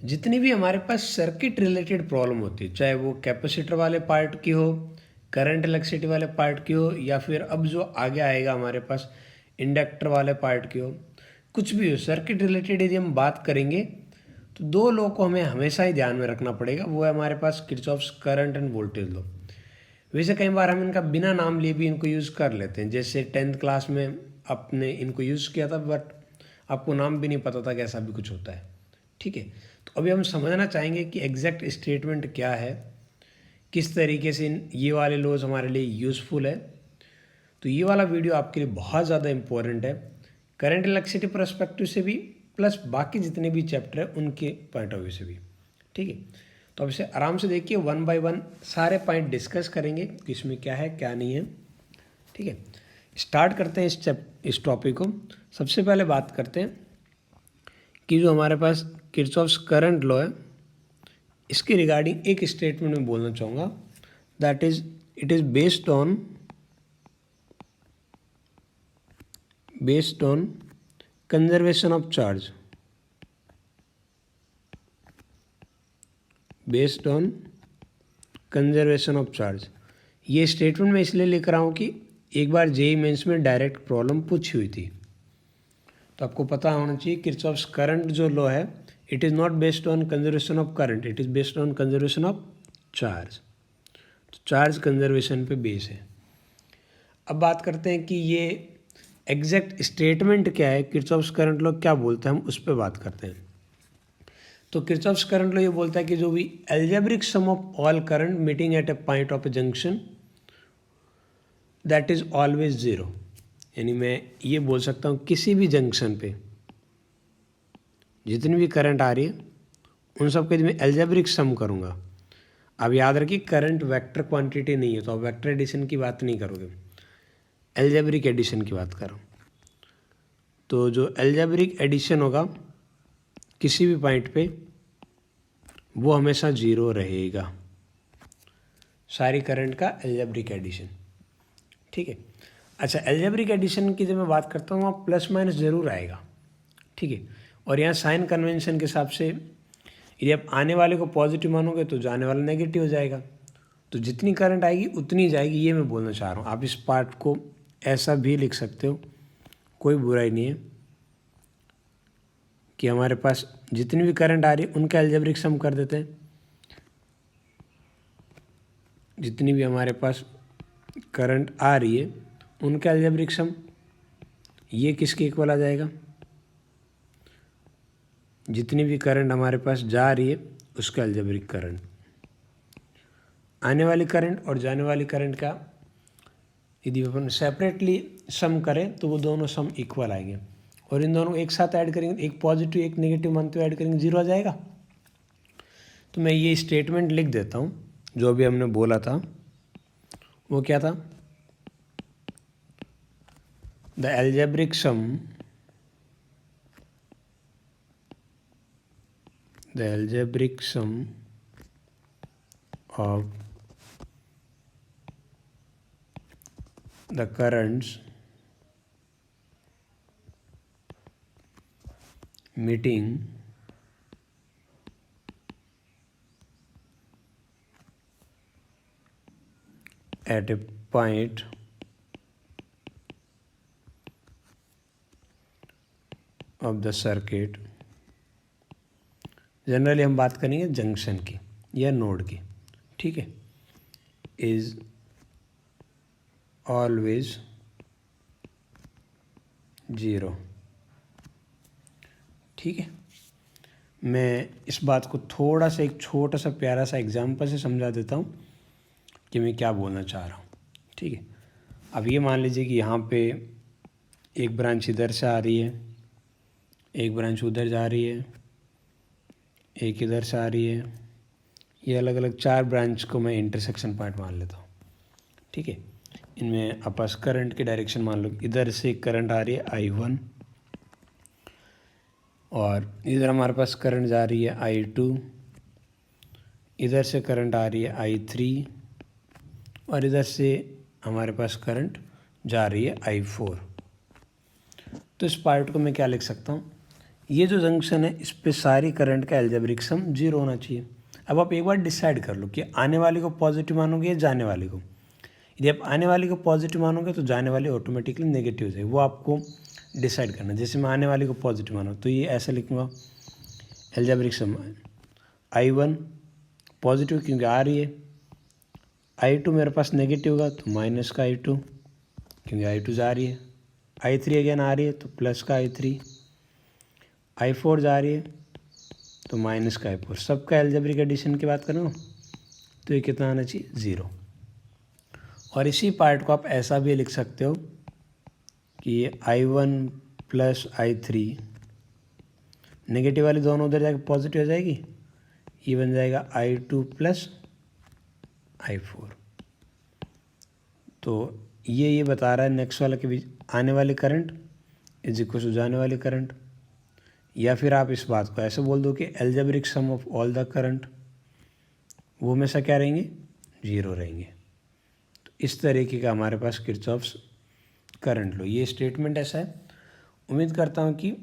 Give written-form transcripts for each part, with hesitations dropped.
जितनी भी हमारे पास सर्किट रिलेटेड प्रॉब्लम होती है, चाहे वो कैपेसिटर वाले पार्ट की हो, करंट इलेक्ट्रिसिटी वाले पार्ट की हो, या फिर अब जो आगे आएगा हमारे पास इंडक्टर वाले पार्ट की हो, कुछ भी हो सर्किट रिलेटेड यदि हम बात करेंगे तो दो लॉ को हमें हमेशा ही ध्यान में रखना पड़ेगा। वो है हमारे पास Kirchhoff's current and voltage law. वैसे कई बार हम इनका बिना नाम लिए भी इनको यूज़ कर लेते हैं, जैसे 10th क्लास में आपने इनको यूज़ किया था, बट आपको नाम भी नहीं पता था कि ऐसा भी कुछ होता है। ठीक है, तो अभी हम समझना चाहेंगे कि एग्जैक्ट स्टेटमेंट क्या है, किस तरीके से ये वाले लॉज हमारे लिए यूज़फुल है। तो ये वाला वीडियो आपके लिए बहुत ज़्यादा इम्पोर्टेंट है, करंट इलेक्ट्रिसिटी परस्पेक्टिव से भी, प्लस बाकी जितने भी चैप्टर है उनके पॉइंट ऑफ व्यू से भी। ठीक है, तो अब इसे आराम से देखिए, वन बाय वन सारे पॉइंट डिस्कस करेंगे कि इसमें क्या है क्या नहीं है। ठीक है, स्टार्ट करते हैं इस टॉपिक को। सबसे पहले बात करते हैं कि जो हमारे पास किरचॉफ्स करंट लॉ है, इसके रिगार्डिंग एक स्टेटमेंट में बोलना चाहूँगा, that is it is based on conservation of charge, based on conservation of charge. ये स्टेटमेंट मैं इसलिए लिख रहा हूँ कि एक बार जेईई मेंस में डायरेक्ट प्रॉब्लम पूछी हुई थी, तो आपको पता होना चाहिए किरचॉफ्स करंट जो लॉ है, it is not based on conservation of current, it is based on conservation of charge. तो चार्ज कंजर्वेशन पे बेस है। अब बात करते हैं कि ये एग्जैक्ट स्टेटमेंट क्या है, किरचॉफ्स करंट लॉ क्या बोलता है, हम उस पर बात करते हैं। तो किरचॉफ्स करंट लॉ ये बोलता है कि जो भी algebraic sum of all current meeting at A point of A junction that is always zero. यानी मैं ये बोल सकता हूँ किसी भी जंक्शन पे जितनी भी करंट आ रही है उन सब के मैं एल्जेब्रिक सम करूँगा। अब याद रखिए करंट वेक्टर क्वांटिटी नहीं है, तो आप वेक्टर एडिशन की बात नहीं करोगे, एल्जेब्रिक एडिशन की बात करो। तो जो एल्जेब्रिक एडिशन होगा किसी भी पॉइंट पे वो हमेशा ज़ीरो रहेगा, सारी करंट का एल्जेब्रिक एडिशन। ठीक है, अच्छा एल्जेब्रिक एडिशन की जब मैं बात करता हूँ वहाँ प्लस माइनस ज़रूर आएगा। ठीक है, और यहाँ साइन कन्वेंशन के हिसाब से यदि आप आने वाले को पॉजिटिव मानोगे तो जाने वाला नेगेटिव हो जाएगा, तो जितनी करंट आएगी उतनी जाएगी, ये मैं बोलना चाह रहा हूँ। आप इस पार्ट को ऐसा भी लिख सकते हो, कोई बुराई नहीं है कि हमारे पास जितनी भी करंट आ रही है उनका एल्जेब्रिक सम कर देते हैं। जितनी भी हमारे पास करंट आ रही है उनका एल्जेब्रिक सम, ये किसके इक्वल आ जाएगा, जितनी भी करंट हमारे पास जा रही है उसका एल्जेब्रिक करंट। आने वाली करंट और जाने वाली करंट का यदि अपन सेपरेटली सम करें तो वो दोनों सम इक्वल आएंगे, और इन दोनों एक साथ ऐड करेंगे, एक पॉजिटिव एक नेगेटिव मानते हुए ऐड करेंगे, जीरो आ जाएगा। तो मैं ये स्टेटमेंट लिख देता हूँ, जो अभी हमने बोला था वो क्या था, the algebraic sum, the algebraic sum of the currents meeting at a point of the circuit, generally हम बात करेंगे जंक्शन की या नोड की, ठीक है, इज ऑलवेज ज़ीरो। ठीक है, मैं इस बात को थोड़ा सा एक छोटा सा प्यारा सा एग्जांपल से समझा देता हूँ कि मैं क्या बोलना चाह रहा हूँ। ठीक है, अब ये मान लीजिए कि यहाँ पे एक ब्रांच इधर से आ रही है, एक ब्रांच उधर जा रही है, एक इधर से आ रही है, ये अलग अलग चार ब्रांच को मैं इंटरसेक्शन पॉइंट मान लेता हूँ। ठीक है, इनमें आपस करंट की डायरेक्शन मान लो, इधर से करंट आ रही है I1 और इधर हमारे पास करंट जा रही है I2, इधर से करंट आ रही है I3 और इधर से हमारे पास करंट जा रही है I4। तो इस पार्ट को मैं क्या लिख सकता हूँ, ये जो जंक्शन है इस पे सारी करंट का एल्जेब्रिक सम 0 होना चाहिए। अब आप एक बार डिसाइड कर लो कि आने वाले को पॉजिटिव मानोगे या जाने वाले को। यदि आप आने वाले को पॉजिटिव मानोगे तो जाने वाले ऑटोमेटिकली नेगेटिव हो जाएगी, वो आपको डिसाइड करना। जैसे मैं आने वाले को पॉजिटिव मानूँ तो ये ऐसा लिखूँगा, एल्जेब्रिक सम I1 पॉजिटिव क्योंकि आ रही है, I2 मेरे पास नेगेटिव होगा तो माइनस का I2 क्योंकि I2 जा रही है, I3 अगेन आ रही है तो प्लस का I3, I4 जा रही है तो माइनस का I4। सबका एल्जेब्रिक एडिशन की बात करूँ तो ये कितना आना चाहिए 0। और इसी पार्ट को आप ऐसा भी लिख सकते हो कि ये I1 प्लस I3, नेगेटिव वाली दोनों उधर जाके पॉजिटिव हो जाएगी, ये बन जाएगा I2 प्लस I4। तो ये बता रहा है नेक्स्ट वाला के बीच आने वाली करंट इज इक्वल टू जाने वाली करंट। या फिर आप इस बात को ऐसे बोल दो कि algebraic sum of all the current वो हमेशा क्या रहेंगे 0 रहेंगे। तो इस तरीके का हमारे पास किरचॉफ्स करंट लॉ, ये स्टेटमेंट ऐसा है। उम्मीद करता हूँ कि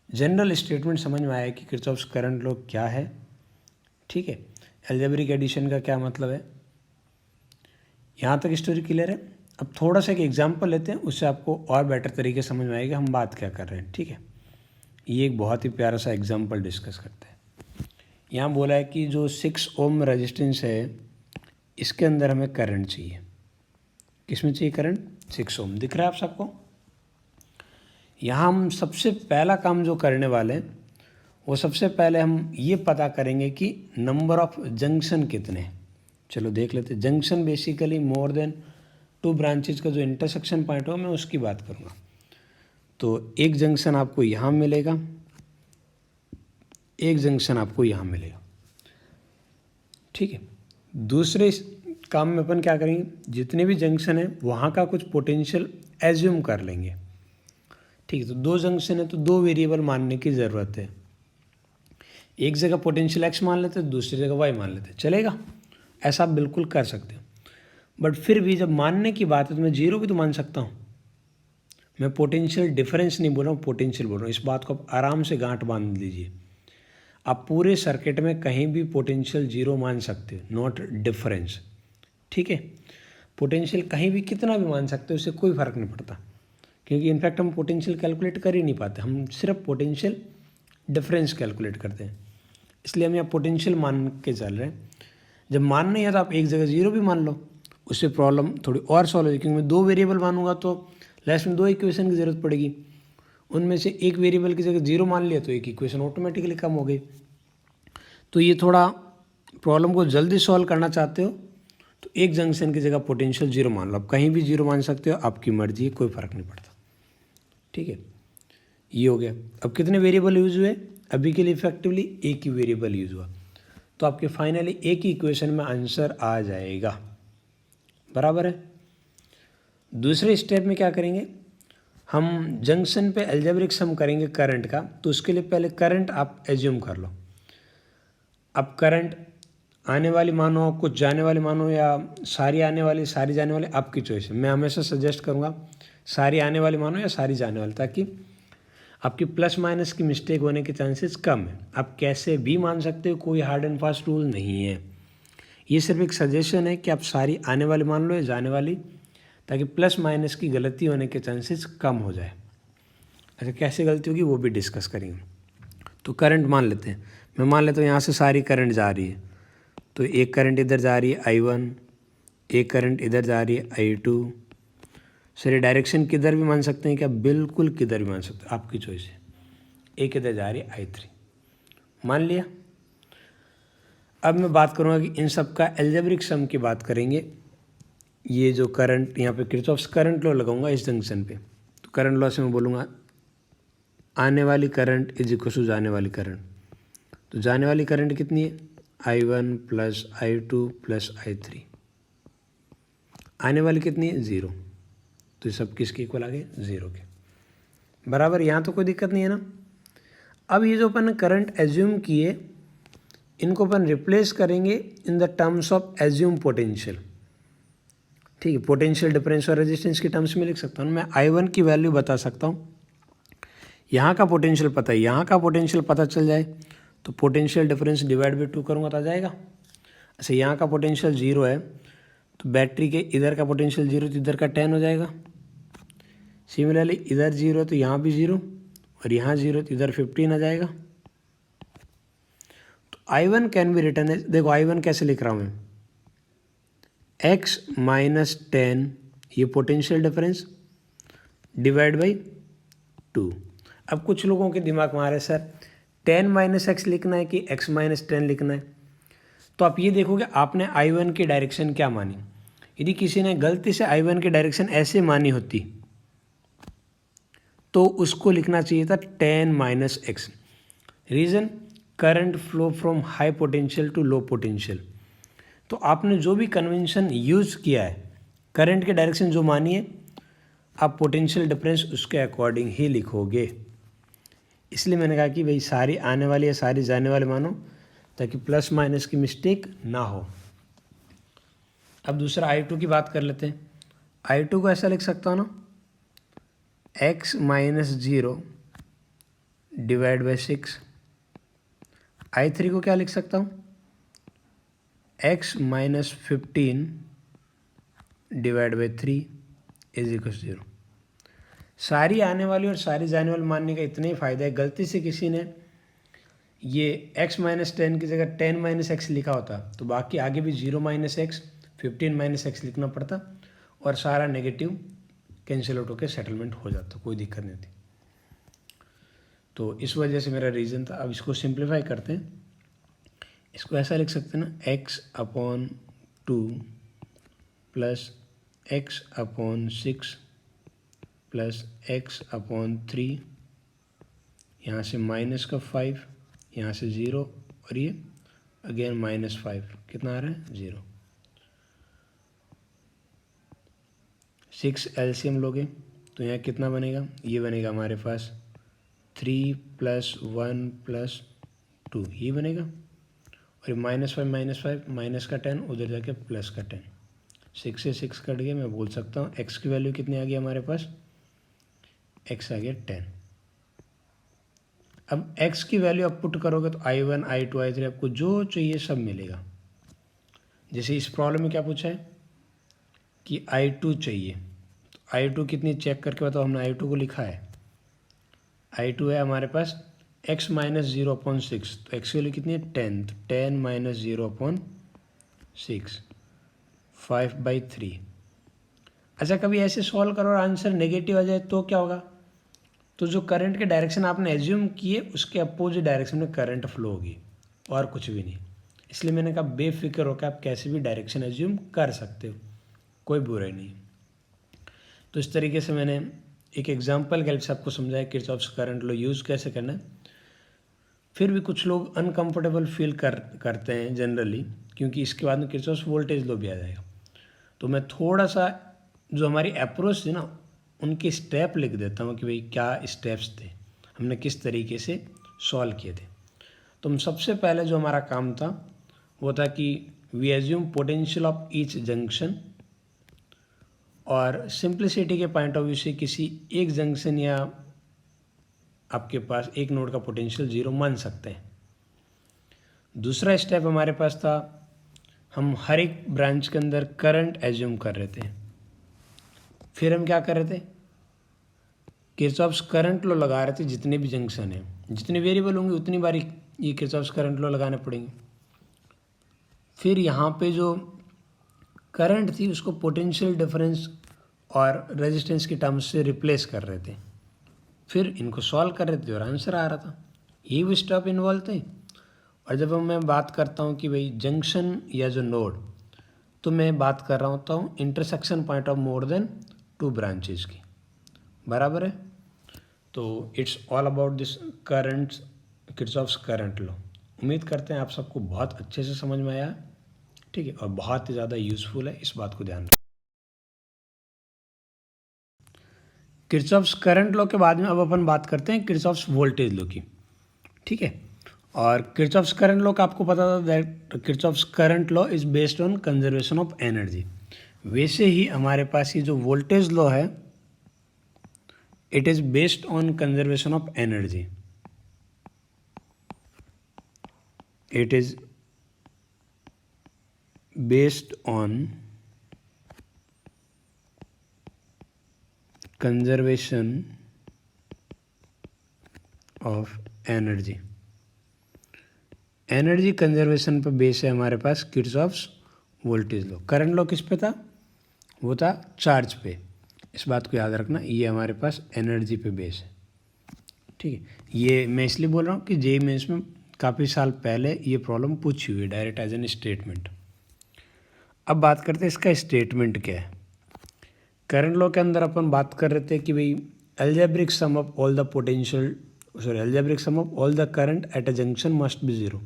जनरल स्टेटमेंट समझ में आया कि किरचॉफ्स करंट लॉ क्या है। ठीक है, एल्जेब्रिक एडिशन का क्या मतलब है, यहाँ तक स्टोरी क्लियर है। अब थोड़ा सा एक एग्जांपल लेते हैं, उससे आपको और बेटर तरीके से समझ में आएगा हम बात क्या कर रहे हैं। ठीक है, ये एक बहुत ही प्यारा सा एग्जांपल डिस्कस करते हैं। यहाँ बोला है कि जो 6 ओम रेजिस्टेंस है इसके अंदर हमें करंट चाहिए। किसमें चाहिए करंट 6 ओम, दिख रहा है आप सबको। यहाँ हम सबसे पहला काम जो करने वाले हैं वो सबसे पहले हम ये पता करेंगे कि नंबर ऑफ जंक्शन कितने हैं। चलो देख लेते हैं। Junction basically more than 2 branches का जो इंटरसेक्शन पॉइंट हो मैं उसकी बात करूँगा। तो एक जंक्शन आपको यहाँ मिलेगा, एक जंक्शन आपको यहाँ मिलेगा। ठीक है, दूसरे काम में अपन क्या करेंगे, जितने भी जंक्शन है वहाँ का कुछ पोटेंशियल एज्यूम कर लेंगे। ठीक है, तो 2 जंक्शन है तो 2 वेरिएबल मानने की ज़रूरत है। एक जगह पोटेंशियल x मान लेते हैं, दूसरी जगह y मान लेते हैं, चलेगा, ऐसा आप बिल्कुल कर सकते हो। बट फिर भी जब मानने की बात है तो मैं 0 भी तो मान सकता हूँ। मैं पोटेंशियल डिफरेंस नहीं बोल रहा हूँ, पोटेंशियल बोल रहा हूँ। इस बात को आप आराम से गांठ बांध लीजिए। आप पूरे सर्किट में कहीं भी पोटेंशियल 0 मान सकते हो, नॉट डिफरेंस। ठीक है, पोटेंशियल कहीं भी कितना भी मान सकते हो, उससे कोई फ़र्क नहीं पड़ता। क्योंकि इनफैक्ट हम पोटेंशियल कैलकुलेट कर ही नहीं पाते, हम सिर्फ पोटेंशियल डिफरेंस कैलकुलेट करते हैं। इसलिए हम यहाँ पोटेंशियल मान के चल रहे हैं। जब मान नहीं है तो आप एक जगह 0 भी मान लो, उससे प्रॉब्लम थोड़ी और सॉल्व होगी। क्योंकि मैं 2 वेरिएबल मानूंगा तो लास्ट में 2 इक्वेशन की ज़रूरत पड़ेगी। उनमें से एक वेरिएबल की जगह 0 मान लिया तो एक इक्वेशन ऑटोमेटिकली कम हो गई। तो ये थोड़ा प्रॉब्लम को जल्दी सॉल्व करना चाहते हो तो एक जंक्शन की जगह पोटेंशियल 0 मान लो। आप कहीं भी 0 मान सकते हो, आपकी मर्जी है, कोई फ़र्क नहीं पड़ता। ठीक है, ये हो गया। अब कितने वेरिएबल यूज़ हुए, अभी के लिए इफेक्टिवली एक ही वेरिएबल यूज़ हुआ, तो आपके फाइनली एक ही इक्वेशन में आंसर आ जाएगा। बराबर है। दूसरे स्टेप में क्या करेंगे, हम जंक्शन पे एल्जेब्रिक सम करेंगे करंट का। तो उसके लिए पहले करंट आप एज्यूम कर लो। अब करंट आने वाली मानो, कुछ जाने वाली मानो, या सारी आने वाली सारी जाने वाली, आपकी चॉइस है। मैं हमेशा सजेस्ट करूँगा सारी आने वाली मानो या सारी जाने वाली, ताकि आपकी प्लस माइनस की मिस्टेक होने के चांसेस कम है। आप कैसे भी मान सकते हो, कोई हार्ड एंड फास्ट रूल नहीं है। ये सिर्फ एक सजेशन है कि आप सारी आने वाली मान लो या जाने वाली, ताकि प्लस माइनस की गलती होने के चांसेस कम हो जाए। अच्छा, कैसे गलती होगी वो भी डिस्कस करेंगे। तो करंट मान लेते हैं, मैं मान लेता हूँ यहाँ से सारी करंट जा रही है। तो एक करंट इधर जा रही है I1, एक करंट इधर जा रही है I2। सर ये डायरेक्शन किधर भी मान सकते हैं क्या, बिल्कुल किधर भी मान सकते हैं, आपकी चॉइस है। एक इधर जा रही है I3, मान लिया। अब मैं बात करूँगा कि इन सब का एल्जेब्रिक सम की बात करेंगे। ये जो करंट यहाँ पे किरचॉफ्स करंट लॉ लगाऊंगा इस जंक्शन पे। तो करंट लॉ से मैं बोलूँगा आने वाली करंट इज इक्वल टू जाने वाली करंट। तो जाने वाली करंट कितनी है, I1 plus I2 plus I3। आने वाली कितनी है 0। तो ये सब किसके इक्वल आ गए 0 के बराबर। यहाँ तो कोई दिक्कत नहीं है ना। अब ये जो अपन करंट एज्यूम किए, इनको अपन रिप्लेस करेंगे in the terms of assume potential. ठीक है, पोटेंशियल डिफरेंस और रेजिस्टेंस के टर्म्स में लिख सकता हूँ मैं। I1 की वैल्यू बता सकता हूँ, यहाँ का पोटेंशियल पता है, यहाँ का पोटेंशियल पता चल जाए तो पोटेंशियल डिफरेंस डिवाइड बाई 2 करूँगा तो आ जाएगा। अच्छा, यहाँ का पोटेंशियल 0 है तो बैटरी के इधर का पोटेंशियल 0 तो इधर का 10 हो जाएगा। सिमिलरली इधर 0 तो यहाँ भी 0 और यहाँ 0 तो इधर 15 आ जाएगा। तो I1 कैन बी रिटर्न है, देखो I1 कैसे लिख रहा हूँ मैं, x माइनस 10 ये पोटेंशियल डिफरेंस डिवाइड बाई 2। अब कुछ लोगों के दिमाग में आ रहा है सर 10 माइनस एक्स लिखना है कि x माइनस 10 लिखना है। तो आप ये देखोगे आपने I1 की डायरेक्शन क्या मानी। यदि किसी ने गलती से I1 की डायरेक्शन ऐसे मानी होती तो उसको लिखना चाहिए था 10 माइनस एक्स। Reason, current flow from high potential to low potential. तो आपने जो भी कन्वेंशन यूज़ किया है, करंट की डायरेक्शन जो मानी है, आप पोटेंशियल डिफरेंस उसके अकॉर्डिंग ही लिखोगे। इसलिए मैंने कहा कि भाई सारी आने वाली या सारी जाने वाले मानो, ताकि प्लस माइनस की मिस्टेक ना हो। अब दूसरा I2 की बात कर लेते हैं। I2 को ऐसा लिख सकता हूँ ना, x minus 0 divide by 6। I3 को क्या लिख सकता हूँ, x minus 15 divide by 3 is equal 0। सारी आने वाली और सारी जाने वाली मानने का इतना ही फ़ायदा है, गलती से किसी ने ये x माइनस 10 की जगह 10 माइनस एक्स लिखा होता तो बाकी आगे भी 0 माइनस एक्स 15 माइनस एक्स लिखना पड़ता और सारा नेगेटिव कैंसिल आउट होकर सेटलमेंट हो जाता, कोई दिक्कत नहीं थी। तो इस वजह से मेरा रीज़न था। अब इसको सिंप्लीफाई करते हैं, इसको ऐसा लिख सकते हैं ना, x upon 2 plus x upon 6 plus x upon 3, यहाँ से माइनस का 5, यहाँ से 0 और ये अगेन माइनस 5, कितना आ रहा है 0। 6 एलसीएम लोगे तो यहाँ कितना बनेगा, ये बनेगा हमारे पास 3 प्लस 1 प्लस 2, ये बनेगा। और ये -5 माइनस का 10 उधर जाके प्लस का 10, 6 से 6 कट गया। मैं बोल सकता हूँ x की वैल्यू कितनी आ गई हमारे पास, x आ गया 10। अब x की वैल्यू आप पुट करोगे तो I1 I2 I3 आपको जो चाहिए सब मिलेगा। जैसे इस प्रॉब्लम में क्या पूछा है कि I2 चाहिए, तो I2 कितनी चेक करके बताओ। हमने I2 को लिखा है, I2 है हमारे पास x माइनस 0 अपॉन 6, तो x की वैल्यू कितनी है 10, तो 10 माइनस 0 अपॉन 6, 5/3। अच्छा, कभी ऐसे सॉल्व करो और आंसर नेगेटिव आ जाए तो क्या होगा, तो जो करंट के डायरेक्शन आपने एज्यूम किए उसके अपोजिट डायरेक्शन में करंट फ्लो होगी और कुछ भी नहीं। इसलिए मैंने कहा बेफिक्र होकर आप कैसे भी डायरेक्शन एज्यूम कर सकते हो, कोई बुराई नहीं। तो इस तरीके से मैंने एक एग्जांपल के हेल्प से आपको समझाया किरचॉफ्स करंट लॉ यूज़ कैसे करना है। फिर भी कुछ लोग अनकंफर्टेबल फील करते हैं जनरली, क्योंकि इसके बाद में किरचॉफ्स वोल्टेज लॉ भी आ जाएगा। तो मैं थोड़ा सा जो हमारी अप्रोच थी ना उनके स्टेप लिख देता हूँ कि भाई क्या स्टेप्स थे, हमने किस तरीके से सॉल्व किए थे। तो सबसे पहले जो हमारा काम था वो था कि we assume potential of each junction, और सिंप्लिसिटी के पॉइंट ऑफ व्यू से किसी एक जंक्शन या आपके पास एक नोड का पोटेंशियल 0 मान सकते हैं। दूसरा स्टेप हमारे पास था, हम हर एक ब्रांच के अंदर करंट एज्यूम कर रहे थे। फिर हम क्या कर रहे थे, किरचॉफ्स करंट लॉ लगा रहे थे। जितने भी जंक्शन हैं, जितने वेरिएबल होंगे उतनी बार ये किरचॉफ्स करंट लॉ लगाने पड़ेंगे। फिर यहाँ पे जो करंट थी उसको पोटेंशियल डिफरेंस और रेजिस्टेंस के टर्म्स से रिप्लेस कर रहे थे। फिर इनको सॉल्व कर रहे थे और आंसर आ रहा था। ये भी स्टेप इन्वॉल्व थे। और जब मैं बात करता हूँ कि भाई जंक्शन या जो नोड, तो मैं बात कर रहा होता हूँ intersection point of more than 2 branches की, बराबर है। तो it's all about this current, Kirchhoff's current law. उम्मीद करते हैं आप सबको बहुत अच्छे से समझ में आया, ठीक है, और बहुत ही ज़्यादा यूज़फुल है, इस बात को ध्यान रखें। किरचॉफ्स करंट लॉ के बाद में अब अपन बात करते हैं किरचॉफ्स वोल्टेज लॉ की, ठीक है। और किरचॉफ्स करंट लॉ का आपको पता था that Kirchhoff's current law is based on conservation of energy. वैसे ही हमारे पास ये जो वोल्टेज लॉ है it is based on conservation of energy, it is based on conservation of energy. Energy conservation पर बेस है हमारे पास Kirchhoff's voltage law. Current law किस पे था? वो था चार्ज पे। इस बात को याद रखना, ये हमारे पास एनर्जी पे बेस है। ठीक है, ये मैं इसलिए बोल रहा हूँ कि जेईई मेंस में काफ़ी साल पहले ये प्रॉब्लम पूछी हुई है डायरेक्ट एज एन स्टेटमेंट। अब बात करते हैं इसका स्टेटमेंट क्या है। करंट लॉ के अंदर अपन बात कर रहे थे कि भाई algebraic sum of all the potential algebraic sum of all the current at a junction must be zero.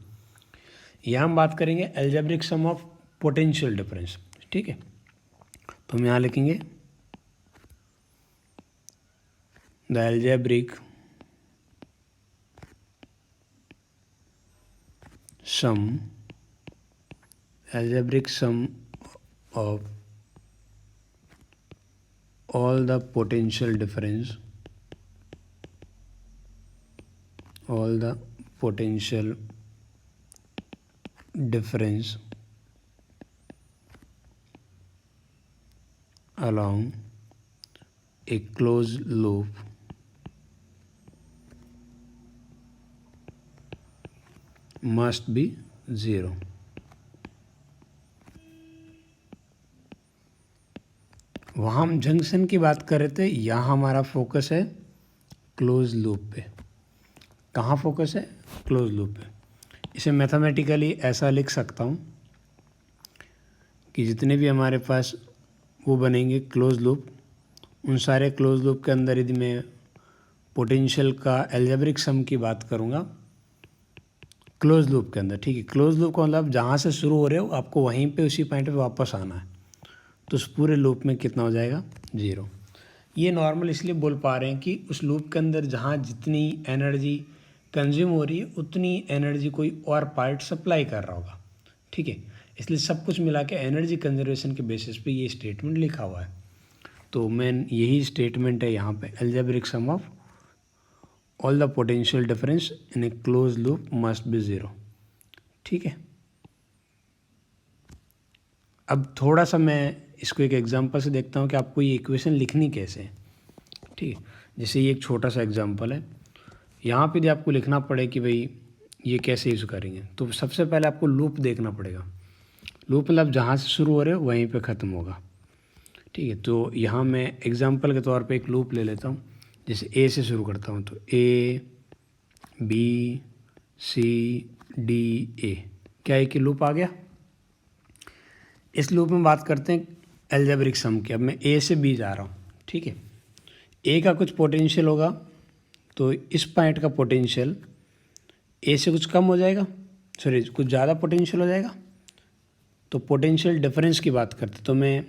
यहाँ हम बात करेंगे algebraic sum of potential difference. ठीक है, तो हम यहाँ लिखेंगे the algebraic sum of all the potential difference along a closed loop must be zero। वहाँ हम जंक्शन की बात कर रहे थे, यहाँ हमारा फोकस है क्लोज लूप पे। कहाँ फोकस है? क्लोज लूप पे। इसे मैथमेटिकली ऐसा लिख सकता हूँ कि जितने भी हमारे पास वो बनेंगे क्लोज लूप, उन सारे क्लोज लूप के अंदर यदि मैं पोटेंशियल का एल्जेब्रिक सम की बात करूँगा क्लोज लूप के अंदर, ठीक है, क्लोज लूप का मतलब जहाँ से शुरू हो रहे हो आपको वहीं पे उसी पॉइंट पे वापस आना है, तो उस पूरे लूप में कितना हो जाएगा? जीरो। ये नॉर्मल इसलिए बोल पा रहे हैं कि उस लूप के अंदर जहाँ जितनी एनर्जी कंज्यूम हो रही है उतनी एनर्जी कोई और पार्ट सप्लाई कर रहा होगा। ठीक है, इसलिए सब कुछ मिला के एनर्जी कंजर्वेशन के बेसिस पे ये स्टेटमेंट लिखा हुआ है। तो मेन यही स्टेटमेंट है यहाँ पे, algebraic sum of all the potential difference in A close loop must be zero. ठीक है, अब थोड़ा सा मैं इसको एक एग्जांपल से देखता हूँ कि आपको ये इक्वेशन लिखनी कैसे है। ठीक है, जैसे ये एक छोटा सा एग्जांपल है, यहाँ पे यदि आपको लिखना पड़े कि भाई ये कैसे यूज़ करेंगे, तो सबसे पहले आपको लूप देखना पड़ेगा। लूप मतलब जहाँ से शुरू हो रहे हो वहीं पे ख़त्म होगा। ठीक है, तो यहाँ मैं एग्जांपल के तौर पे एक लूप ले लेता हूँ। जैसे ए से शुरू करता हूँ, तो ए बी सी डी ए, क्या है कि लूप आ गया। इस लूप में बात करते हैं एल्जेब्रिक सम की। अब मैं ए से बी जा रहा हूँ। ठीक है, ए का कुछ पोटेंशियल होगा, तो इस पॉइंट का पोटेंशियल ए से कुछ कम हो जाएगा, सॉरी कुछ ज़्यादा पोटेंशियल हो जाएगा। तो पोटेंशियल डिफरेंस की बात करते, तो मैं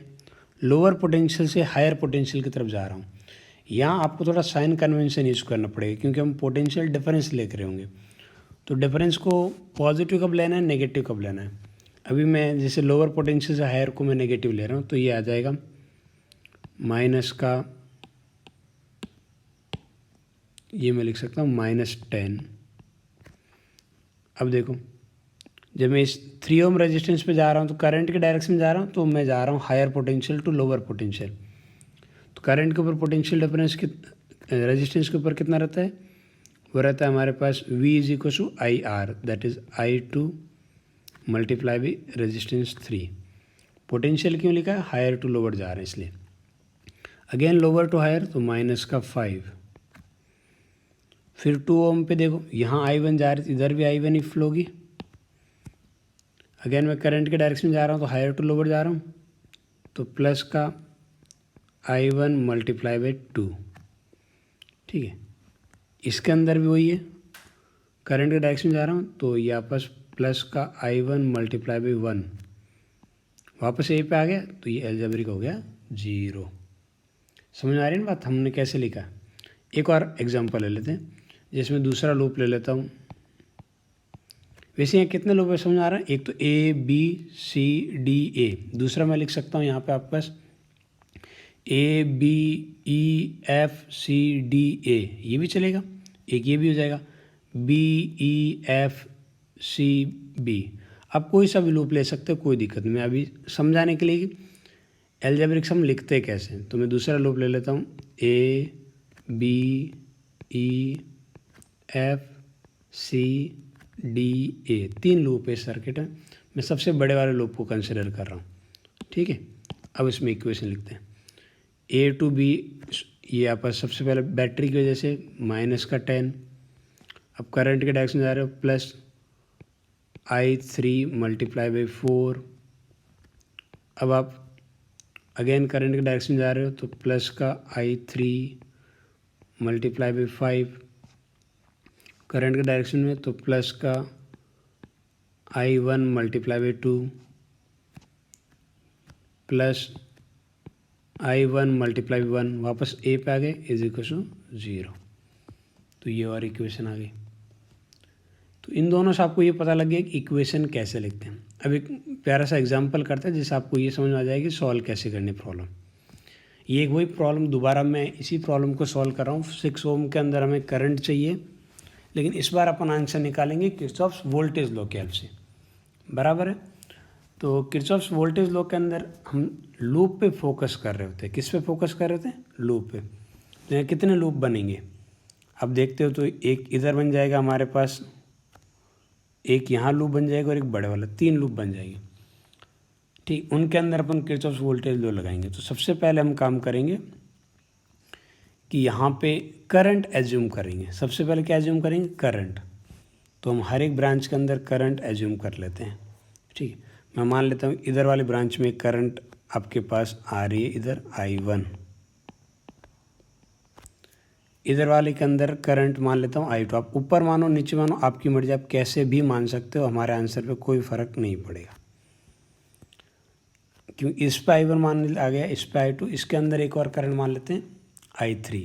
लोअर पोटेंशियल से हायर पोटेंशियल की तरफ जा रहा हूँ। यहाँ आपको थोड़ा साइन कन्वेंशन यूज़ करना पड़ेगा, क्योंकि हम पोटेंशियल डिफरेंस लेकर रहे होंगे। तो डिफरेंस को पॉजिटिव कब लेना है, नेगेटिव कब लेना है। अभी मैं जैसे लोअर पोटेंशियल से हायर को मैं नेगेटिव ले रहा हूँ, तो ये आ जाएगा माइनस का, ये मैं लिख सकता हूँ -10। अब देखो, जब मैं इस 3 ओम रेजिस्टेंस पे जा रहा हूँ तो करंट के डायरेक्शन में जा रहा हूँ, तो मैं जा रहा हूँ higher potential to lower potential. तो करंट के ऊपर पोटेंशियल डिफरेंस रेजिस्टेंस के ऊपर कितना रहता है? वो रहता है हमारे पास V = IR, that is I2 multiply by resistance 3। Potential क्यों लिखा है? हायर टू लोअर जा रहे हैं इसलिए। अगेन लोअर टू हायर, तो -5। फिर 2 ओम पे देखो, यहाँ I1 जा रही थी, इधर भी I1 ही फ्लो होगी। अगेन मैं करंट के डायरेक्शन में जा रहा हूँ, तो हायर टू लोअर जा रहा हूँ, तो प्लस का I1 मल्टीप्लाई बाई 2। ठीक है, इसके अंदर भी वही है, करंट के डायरेक्शन में जा रहा हूँ, तो ये आपस प्लस का I1 मल्टीप्लाई बाई 1 वापस ए पे आ गया, तो ये एल्जेब्रिक हो गया 0। समझ में आ रही है ना बात, हमने कैसे लिखा। एक और एग्जांपल ले लेते हैं, जिसमें दूसरा लूप ले लेता हूँ। वैसे यहाँ कितने लूप है समझ में आ रहा है? एक तो A B C D A, दूसरा मैं लिख सकता हूँ यहाँ पे आपके पास A B E F C D A, ये भी चलेगा, एक ये भी हो जाएगा, B E F C B. आप कोई सा भी लूप ले सकते हो, कोई दिक्कत नहीं। मैं अभी समझाने के लिए एल्जेब्रिक सम लिखते कैसे हैं, तो मैं दूसरा लूप ले लेता हूँ, A B E F C D A, 3 loop है सर्किट में। मैं सबसे बड़े वाले लूप को कंसिडर कर रहा हूँ, ठीक है। अब इसमें इक्वेशन लिखते हैं, ए टू बी, ये आपस सबसे पहले बैटरी की वजह से -10। अब करंट के डायरेक्शन जा रहे हो +I3 × 4। अब आप अगेन करंट के डायरेक्शन जा रहे हो तो +I3 × 5। करंट के डायरेक्शन में तो +I1 × 2 +I1 × 1, वापस ए पे आ गए, = 0। तो ये और इक्वेशन आ गई। तो इन दोनों से आपको ये पता लग गया कि इक्वेशन कैसे लिखते हैं। अब एक प्यारा सा एग्जांपल करते हैं जिससे आपको ये समझ में आ जाएगी सॉल्व कैसे करनी प्रॉब्लम। ये एक वही प्रॉब्लम, दोबारा मैं इसी प्रॉब्लम को सॉल्व कर रहा हूँ। 6 ओम के अंदर हमें करंट चाहिए, लेकिन इस बार अपन आंसर निकालेंगे किरचॉफ्स वोल्टेज लॉ के हेल्प से, बराबर है। तो किरचॉफ्स वोल्टेज लॉ के अंदर हम लूप पे फोकस कर रहे होते हैं। किस पे फोकस कर रहे थे? लूप पे। तो यहाँ कितने लूप बनेंगे अब देखते हो, तो एक इधर बन जाएगा हमारे पास, एक यहाँ लूप बन जाएगा और एक बड़े वाला, 3 लूप बन जाएंगे, ठीक। उनके अंदर अपन किरचॉफ्स वोल्टेज लॉ लगाएंगे। तो सबसे पहले हम काम करेंगे कि यहाँ पे करंट एज्यूम करेंगे। सबसे पहले क्या एज्यूम करेंगे? करंट। तो हम हर एक ब्रांच के अंदर करंट एज्यूम कर लेते हैं, ठीक। मैं मान लेता हूँ इधर वाली ब्रांच में करंट आपके पास आ रही है, इधर I1। इधर वाले के अंदर करंट मान लेता हूँ I2। आप ऊपर मानो नीचे मानो, आपकी मर्जी, आप कैसे भी मान सकते हो, हमारे आंसर पे कोई फ़र्क नहीं पड़ेगा। क्योंकि इस पे I1 मान आ गया, इस पे I2, इसके अंदर एक और करंट मान लेते हैं I3।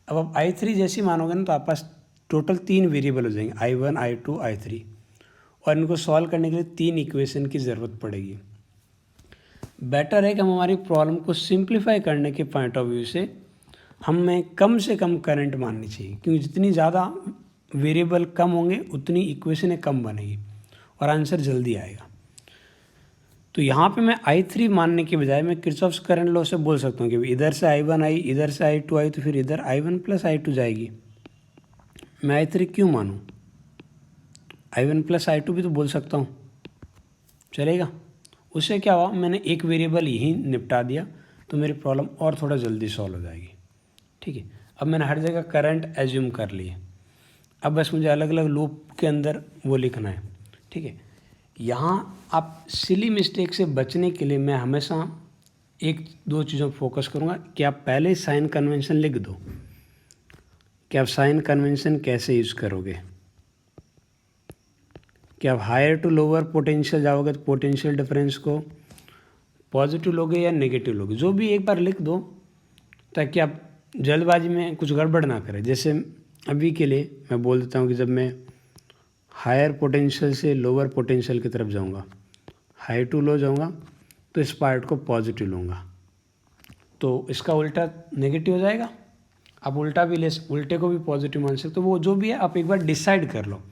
अब आप I3 जैसे मानोगे ना, तो आप पास टोटल 3 वेरिएबल हो जाएंगे, I1 I2 I3, और इनको सॉल्व करने के लिए 3 इक्वेशन की ज़रूरत पड़ेगी। बेटर है कि हम हमारी प्रॉब्लम को सिंप्लीफाई करने के पॉइंट ऑफ व्यू से हमें कम से कम करंट माननी चाहिए, क्योंकि जितनी ज़्यादा वेरिएबल कम होंगे उतनी इक्वेशनें कम बनेगी और आंसर जल्दी आएगा। तो यहाँ पे मैं I3 मानने के बजाय मैं किरचॉफ्स करंट लॉ से बोल सकता हूँ कि इधर से I1 आई, इधर से I2 आई, तो फिर इधर I1 + I2 जाएगी। मैं I3 क्यों मानूँ? I1 + I2 भी तो बोल सकता हूँ, चलेगा। उससे क्या हुआ, मैंने एक वेरिएबल यही निपटा दिया, तो मेरी प्रॉब्लम और थोड़ा जल्दी सॉल्व हो जाएगी, ठीक है। अब मैंने हर जगह करंट एज्यूम कर लिए। अब बस मुझे अलग अलग लूप के अंदर वो लिखना है, ठीक है। यहाँ आप सिली मिस्टेक से बचने के लिए मैं हमेशा 1-2 चीज़ों पर फोकस करूँगा कि आप पहले साइन कन्वेंशन लिख दो कि आप साइन कन्वेंशन कैसे यूज़ करोगे, कि आप हायर टू लोअर पोटेंशियल जाओगे तो पोटेंशियल डिफरेंस को पॉजिटिव लोगे या नेगेटिव लोगे, जो भी एक बार लिख दो, ताकि आप जल्दबाजी में कुछ गड़बड़ ना करें। जैसे अभी के लिए मैं बोल देता हूँ कि जब मैं हायर पोटेंशियल से लोअर पोटेंशियल की तरफ जाऊँगा, हाई टू लो जाऊँगा, तो इस पार्ट को पॉजिटिव लूँगा, तो इसका उल्टा नेगेटिव हो जाएगा। आप उल्टा भी उल्टे को भी पॉजिटिव मान सकते हो। तो वो जो भी है आप एक बार डिसाइड कर लो।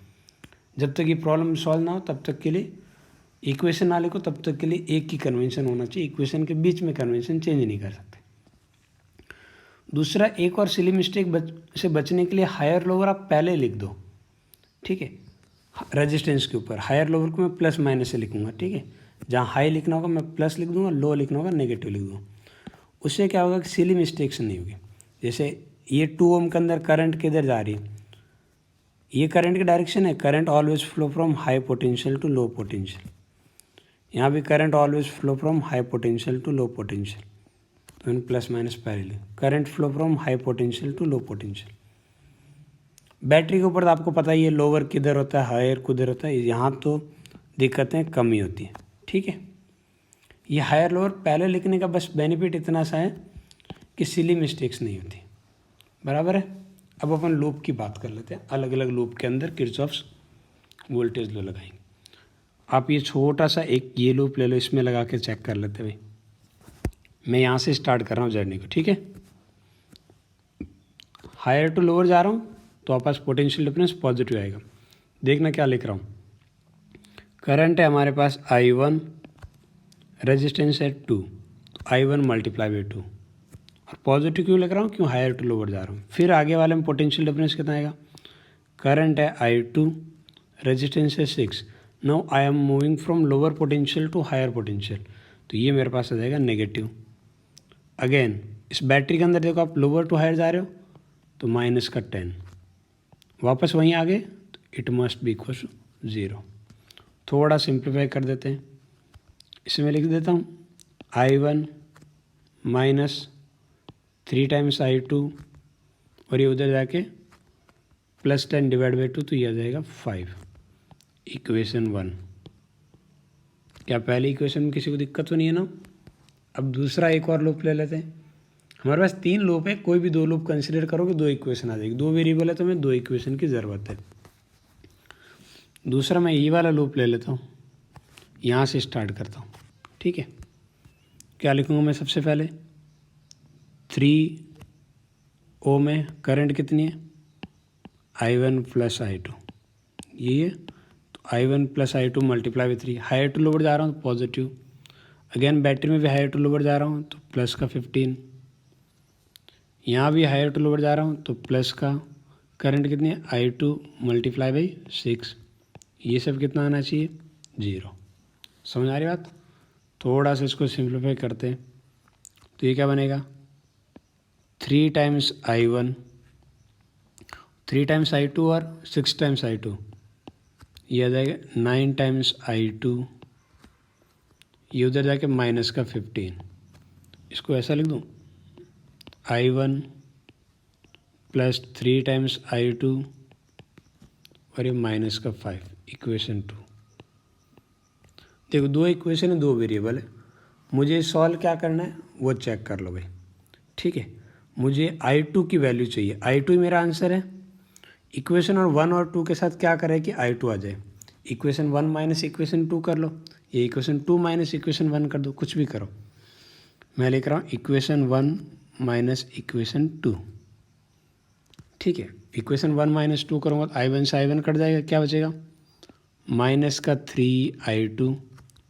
जब तक ये प्रॉब्लम सॉल्व ना हो तब तक के लिए इक्वेशन ना लिखो, तब तक के लिए एक ही कन्वेंशन होना चाहिए। इक्वेशन के बीच में कन्वेंशन चेंज नहीं कर सकते। दूसरा, एक और सिली मिस्टेक से बचने के लिए हायर लोअर आप पहले लिख दो, ठीक है। रेजिस्टेंस के ऊपर हायर लोअर को मैं प्लस माइनस से लिखूंगा, ठीक है। जहाँ हाई लिखना होगा मैं प्लस लिख दूंगा, लो लिखना होगा नेगेटिव लिख दूँगा। उससे क्या होगा कि सिली मिस्टेक्स नहीं होगी। जैसे ये 2 ओम के अंदर करंट किधर जा रही है, ये करंट की डायरेक्शन है, current always flow from high potential to low potential. यहाँ भी current always flow from high potential to low potential, तो इन plus minus parallel. Current flow from high potential to low potential. Battery के ऊपर तो आपको पता ही है लोअर किधर होता है, हायर किधर होता है। यहाँ तो दिक्कतें कम ही होती है, ठीक है। ये हायर लोअर पहले लिखने का बस बेनिफिट इतना सा है कि सिली मिस्टेक्स नहीं होती, बराबर है। अब अपन लूप की बात कर लेते हैं। अलग अलग लूप के अंदर किरचॉफ्स वोल्टेज लॉ लगाएंगे। आप ये छोटा सा एक ये लूप ले लो, इसमें लगा के चेक कर लेते भाई। मैं यहाँ से स्टार्ट कर रहा हूँ जर्नी को, ठीक है। हायर टू लोअर जा रहा हूँ तो आपके पास पोटेंशियल डिफरेंस पॉजिटिव आएगा। देखना क्या लिख रहा हूँ, करंट है हमारे पास I1, रेजिस्टेंस है 2, तो I1 मल्टीप्लाई बाई 2, और पॉजिटिव क्यों लिख रहा हूँ, क्यों हायर टू लोअर जा रहा हूँ। फिर आगे वाले में पोटेंशियल डिफरेंस कितना आएगा, करंट है I2, रेजिस्टेंस है 6, now I am moving from lower potential to higher potential, तो ये मेरे पास आ जाएगा नेगेटिव। अगेन इस बैटरी के अंदर देखो आप लोअर टू हायर जा रहे हो तो माइनस का 10, वापस वहीं आ गए तो it must be equal to 0। थोड़ा सिंप्लीफाई कर देते हैं, इसमें लिख देता हूँ I1 माइनस 3 टाइम्स I2 और ये उधर जाके प्लस 10 डिवाइड बाई 2, तो ये आ जाएगा 5, इक्वेशन 1। क्या पहली इक्वेशन में किसी को दिक्कत तो नहीं है ना। अब दूसरा एक और लूप ले लेते हैं। हमारे पास 3 लूप है, कोई भी 2 लूप कंसिडर करोगे 2 इक्वेशन आ जाएगी। 2 वेरिएबल है तो हमें 2 इक्वेशन की ज़रूरत है। दूसरा मैं ये वाला लूप ले लेता हूँ, यहाँ से स्टार्ट करता हूँ, ठीक है। क्या लिखूँगा मैं सबसे पहले, 3 में करंट कितनी है, I1 प्लस I2, ये है तो I1 plus I2 multiply by 3। Higher to lower जा रहा हूँ तो पॉजिटिव, अगेन बैटरी में भी हायर टू लोअर जा रहा हूँ तो प्लस का 15, यहाँ भी हायर टू लोअर जा रहा हूँ तो प्लस का करंट कितनी है, I2 मल्टीप्लाई बाई 6, ये सब कितना आना चाहिए, 0। समझ आ रही बात। थोड़ा सा इसको सिंप्लीफाई करते हैं तो ये क्या बनेगा, 3 टाइम्स I1, 3 टाइम्स I2 और 6 टाइम्स I2, ये आ जाएगा 9 टाइम्स I2, ये उधर जाके माइनस का 15। इसको ऐसा लिख दूँ, I1 प्लस 3 टाइम्स I2 और ये माइनस का 5, इक्वेशन 2। देखो 2 इक्वेशन है, 2 वेरिएबल है, मुझे सॉल्व क्या करना है वो चेक कर लो भाई, ठीक है। मुझे I2 की वैल्यू चाहिए, I2 ही मेरा आंसर है। इक्वेशन और 1 और 2 के साथ क्या करें कि I2 आ जाए, इक्वेशन 1 माइनस इक्वेशन 2 कर लो, ये इक्वेशन 2 माइनस इक्वेशन 1 कर दो, कुछ भी करो। मैं लिख रहा हूँ इक्वेशन 1 माइनस इक्वेशन 2, ठीक है। इक्वेशन 1 माइनस 2 करूँगा तो I1 से I1 कट जाएगा, क्या बचेगा, माइनस का 3I2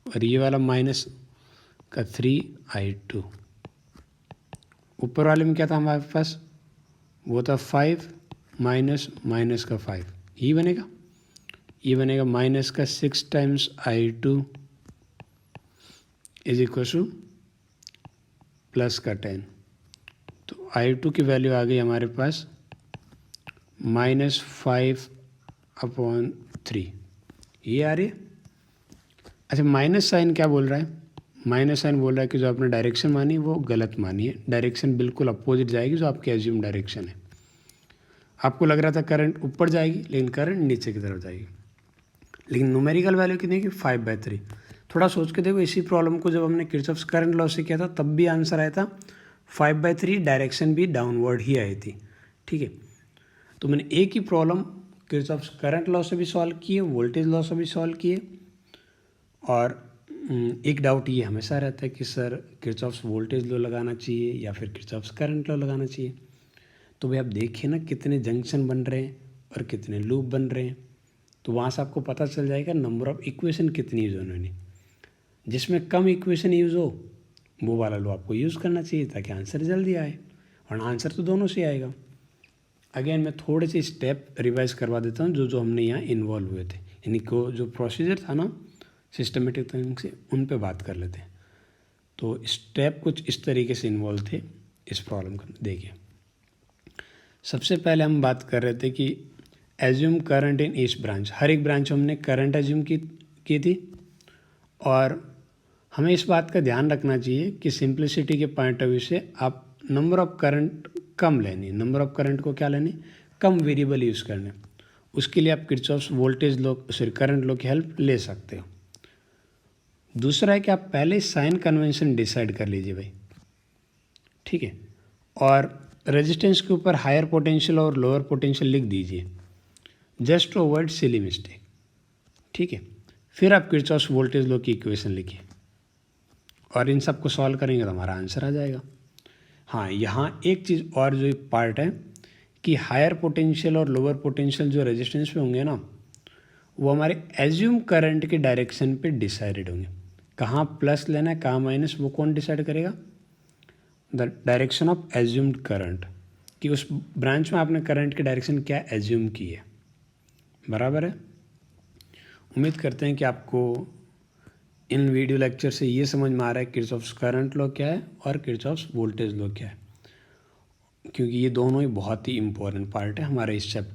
और ये वाला माइनस का 3I2। ऊपर वाले में क्या था हमारे पास, वो था 5 माइनस माइनस का 5, ये बनेगा, ये बनेगा माइनस का 6 times I2 is equal two plus का 10। तो I2 की वैल्यू आ गई हमारे पास -5/3, ये आ रही है। अच्छा माइनस साइन क्या बोल रहा है, माइनस साइन बोल रहा है कि जो आपने डायरेक्शन मानी वो गलत मानी है, डायरेक्शन बिल्कुल अपोजिट जाएगी जो आपकी एज्यूम डायरेक्शन है। आपको लग रहा था करंट ऊपर जाएगी लेकिन करंट नीचे की तरफ जाएगी, लेकिन न्यूमेरिकल वैल्यू कितनी की 5/3। थोड़ा सोच के देखो, इसी प्रॉब्लम को जब हमने किरचॉफ्स करंट लॉ से किया था तब भी आंसर आया था 5/3, डायरेक्शन भी डाउनवर्ड ही आई थी, ठीक है। तो मैंने एक ही प्रॉब्लम किरचॉफ्स करंट लॉ से भी सॉल्व किए, वोल्टेज लॉ से भी सॉल्व किए। और एक डाउट ये हमेशा रहता है कि सर किरचॉफ्स वोल्टेज लॉ लगाना चाहिए या फिर किरचॉफ्स करंट लॉ लगाना चाहिए। तो भाई आप देखिए ना कितने जंक्शन बन रहे हैं और कितने लूप बन रहे हैं, तो वहाँ से आपको पता चल जाएगा नंबर ऑफ़ इक्वेशन कितनी यूज़ उन्होंने। जिसमें कम इक्वेशन यूज़ हो वो वाला लॉ आपको यूज़ करना चाहिए ताकि आंसर जल्दी आए, और आंसर तो दोनों से आएगा। अगेन मैं थोड़े से स्टेप रिवाइज करवा देता हूँ जो हमने यहाँ इन्वॉल्व हुए थे, यानी को जो प्रोसीजर था ना सिस्टमेटिक तरीके से, उन पे बात कर लेते हैं। तो स्टेप कुछ इस तरीके से इन्वॉल्व थे इस प्रॉब्लम का। देखिए सबसे पहले हम बात कर रहे थे कि assume current in each branch, हर एक ब्रांच हमने करंट एज्यूम की थी, और हमें इस बात का ध्यान रखना चाहिए कि सिंप्लिसिटी के पॉइंट ऑफ व्यू से आप नंबर ऑफ करंट कम लेनी, नंबर ऑफ करंट को क्या लेनी, कम वेरिएबल यूज़ करने। उसके लिए आप Kirchhoff's voltage law current law की हेल्प ले सकते हो। दूसरा है कि आप पहले साइन कन्वेंशन डिसाइड कर लीजिए भाई, ठीक है, और रेजिस्टेंस के ऊपर हायर पोटेंशियल और लोअर पोटेंशियल लिख दीजिए just to avoid silly mistake, ठीक है। फिर आप किरचॉफ्स वोल्टेज लॉ की इक्वेशन लिखिए, और इन सबको सॉल्व करेंगे तो हमारा आंसर आ जाएगा। हाँ, यहाँ एक चीज़ और जो पार्ट है कि हायर पोटेंशियल और लोअर पोटेंशियल जो रेजिस्टेंस पे होंगे ना, वो हमारे एज्यूम करंट के डायरेक्शन पे डिसाइडेड होंगे। कहाँ प्लस लेना है कहाँ माइनस, वो कौन डिसाइड करेगा? The direction of assumed current, कि उस ब्रांच में आपने करंट की डायरेक्शन क्या एज्यूम की है। बराबर है। उम्मीद करते हैं कि आपको इन वीडियो लेक्चर से ये समझ में आ रहा है किरचॉफ्स करंट लॉ क्या है और किरचॉफ्स वोल्टेज लॉ क्या है, क्योंकि ये दोनों ही बहुत ही इम्पोर्टेंट पार्ट है हमारे इस चैप्टर